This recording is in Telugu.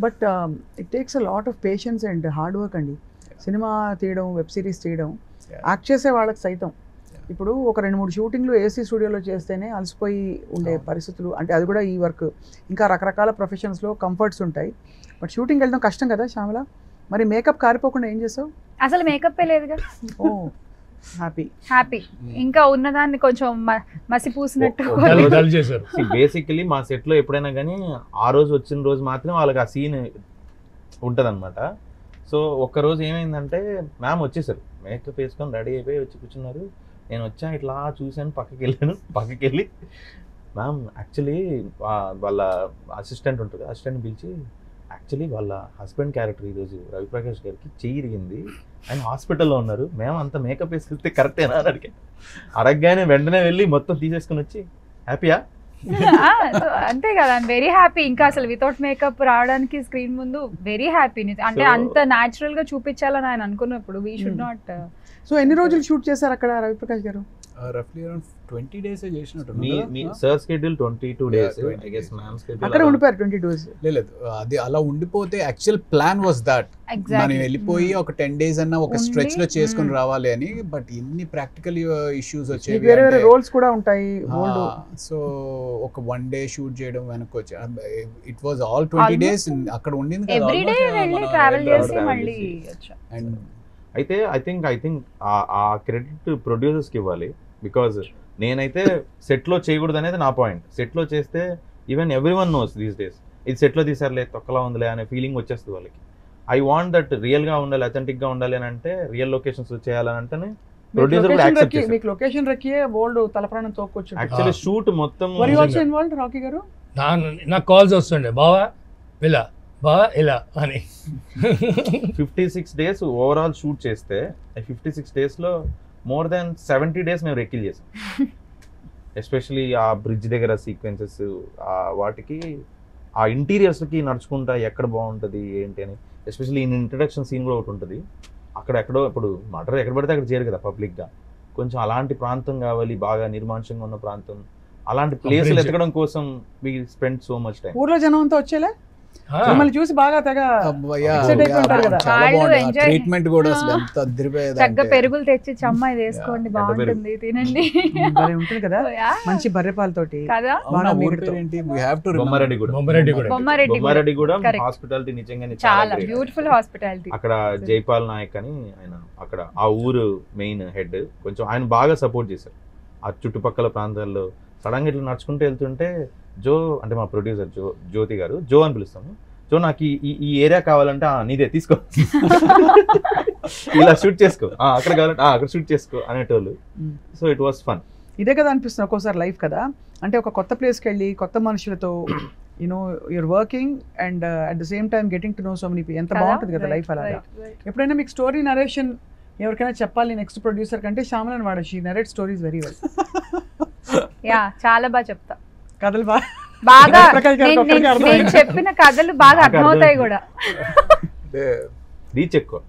But it takes a lot of patience and hard work అండి. సినిమా తీయడం, వెబ్ సిరీస్ తీయడం, యాక్ట్ చేసే వాళ్ళకి సైతం ఇప్పుడు ఒక 2-3 షూటింగ్లు ఏసీ స్టూడియోలో చేస్తేనే అలసిపోయి ఉండే పరిస్థితులు. అంటే అది కూడా ఈ వర్క్, ఇంకా రకరకాల ప్రొఫెషన్స్లో కంఫర్ట్స్ ఉంటాయి. బట్ షూటింగ్ వెళ్ళడం కష్టం కదా శ్యామల. మరి మేకప్ కారిపోకుండా ఏం చేసావు? అసలు మేకప్ లేదుగా. ఓ హ్యాపీ. ఇంకా ఉన్నదాన్ని కొంచెం మసి పూసినట్టు చేశారు. బేసికలీ మా సెట్లో ఎప్పుడైనా కానీ ఆ రోజు వచ్చిన రోజు మాత్రం వాళ్ళకి ఆ సీన్ ఉంటుందన్నమాట. సో ఒక్కరోజు ఏమైందంటే మ్యామ్ వచ్చేసారు, మేకప్ వేసుకొని రెడీ అయిపోయి వచ్చి కూర్చున్నారు. నేను వచ్చా, ఇట్లా చూశాను, పక్కకి వెళ్ళి మ్యామ్ యాక్చువల్లీ వాళ్ళ అసిస్టెంట్ ఉంటుంది, అసిస్టెంట్ పిలిచి యాక్చువల్లీ వాళ్ళ హస్బెండ్ క్యారెక్టర్ ఈరోజు రవిప్రకాష్ గారికి చెయ్యి ఇరిగింది, ఆయన హాస్పిటల్లో ఉన్నారు, మేము అంత మేకప్ వేసుకెళ్తే కరెక్టేనా అని అడగగానే వెంటనే వెళ్ళి మొత్తం తీసేసుకుని వచ్చి హ్యాపీయా అంతే కదా. I'm very happy. ఇంకా అసలు వితౌట్ మేకప్ రావడానికి స్క్రీన్ ముందు వెరీ హ్యాపీ. అంటే అంత న్యాచురల్ గా చూపించాలని ఆయన అనుకున్నప్పుడు వీ షుడ్ నాట్. సో ఎన్ని రోజులు షూట్ చేశారు అక్కడ రవిప్రకాష్ గారు? రఫ్లీ అరౌండ్ 20 days చేసినట్టు. మీ sir schedule 22 days, I guess ma'am schedule అక్కడ ఉండిపోయారు 22 days. లేదు, అది అలా ఉండిపోతే యాక్చువల్ ప్లాన్ వాస్ దట్ మనం వెళ్ళిపోయి ఒక 10 days అన్న ఒక స్ట్రెచ్ లో చేసుకుని రావాలి అని. బట్ ఎన్ని ప్రాక్టికల్ ఇష్యూస్ వచ్చేవి, వేరే వేరే రోల్స్ కూడా ఉంటాయి. సో ఒక 1 day షూట్ చేయడం వెనక్కి వచ్చి ఇట్ వాజ్ ఆల్ 20 days అక్కడ ఉండింది కదా. ఎవ్రీ డే వెళ్ళి ట్రావెల్ చేసి మళ్ళీ వచ్చా. అండ్ అయితే ఐ థింక్ ఆ క్రెడిట్ ప్రొడ్యూసర్స్కి ఇవ్వాలి. బికాజ్ నేనైతే సెట్లో చేయకూడదు అనేది నా పాయింట్. సెట్లో చేస్తే even every one knows these days ఇది సెట్లో తీసారులే, తొక్కలా ఉందిలే అనే ఫీలింగ్ వచ్చేస్తుంది వాళ్ళకి. ఐ వాంట్ దట్ రియల్గా ఉండాలి, అథెంటిక్గా ఉండాలి అని అంటే, రియల్ లొకేషన్స్ చేయాలని అంటేనే ప్రొడ్యూసర్ కూడా యాక్సెప్ట్ చేశారు. మీకు లొకేషన్ రక్కియే బోల్డ్ తలప్రాణం తోక్కొచ్చు. యాక్చువల్లీ షూట్ మొత్తం were you also involved Rocky గారు? నాకు కాల్స్ వస్తుండే, బావా ఇలా బావా ఇలా అని. 56 days ఓవరాల్ షూట్ చేస్తే 56 daysలో మోర్ దాన్ 70 days మేము రెక్కిల్ చేసాం. ఎస్పెషలీ ఆ బ్రిడ్జ్ దగ్గర సీక్వెన్సెస్, వాటికి ఆ ఇంటీరియర్స్కి నడుచుకుంటా ఎక్కడ బాగుంటుంది ఏంటి అని. ఎస్పెషల్లీ ఇంట్రడక్షన్ సీన్ కూడా ఒకటి ఉంటుంది. అక్కడెక్కడో ఇప్పుడు మర్డర్ ఎక్కడ పడితే అక్కడ చేయరు కదా పబ్లిక్గా. కొంచెం అలాంటి ప్రాంతం కావాలి, బాగా నిర్మానుషంగా ఉన్న ప్రాంతం. అలాంటి ప్లేసులు ఎతకడం కోసం we spend so much time. ఊర్లో జనం అంతా వచ్చేలే మిమ్మల్ని చూసి బాగా తెగ ఎక్సైట్ అయిపోతారు కదా. ట్రీట్మెంట్ కూడా అసలు ఎంత అదిరిపోయేది. చక్కగా పెరుగులు తెచ్చి చమ్మాయి వేసుకోండి, బాగుంటుంది, తినండి ఉంటుంది కదా మంచి బర్రెపాలతోటి కదా. బొమ్మారెడ్డి కూడా హాస్పిటాలిటీ నిజంగానే చాలా బ్యూటిఫుల్ హాస్పిటాలిటీ. అక్కడ జైపాల్ నాయక్ అని ఆయన అక్కడ ఆ ఊరు మెయిన్ హెడ్, కొంచెం ఆయన బాగా సపోర్ట్ చేశారు. ఆ చుట్టుపక్కల ప్రాంతాల్లో సడన్గా ఇట్లా నడుచుకుంటూ వెళ్తుంటే జో అంటే మా ప్రొడ్యూసర్ జ్యోతి గారు, జో అని పిలుస్తాము, జో నాకు ఈ ఏరియా కావాలంటే నీదే తీసుకో, ఇలా షూట్ చేసుకో, అక్కడ కావాలంటే అక్కడ షూట్ చేసుకో అనేటోళ్ళు. So it was fun. ఇదే కదా అనిపిస్తుంది ఒక్కోసారి లైఫ్ కదా. అంటే ఒక కొత్త ప్లేస్కి వెళ్ళి కొత్త మనుషులతో you're working and at the same time getting to know so many people. ఎంత బాగుంటుంది కదా లైఫ్ అలాగా. ఎప్పుడైనా మీకు స్టోరీ నరేషన్ ఎవరికైనా చెప్పాలి నెక్స్ట్ ప్రొడ్యూసర్ కంటే శ్యామలని వాడు, she narrate stories very well. Yeah చాలా బాగా చెప్తా కథలు బాగా. నేను చెప్పిన కథలు బాగా అర్థమవుతాయి కూడా. రీచ్ ఎక్కువ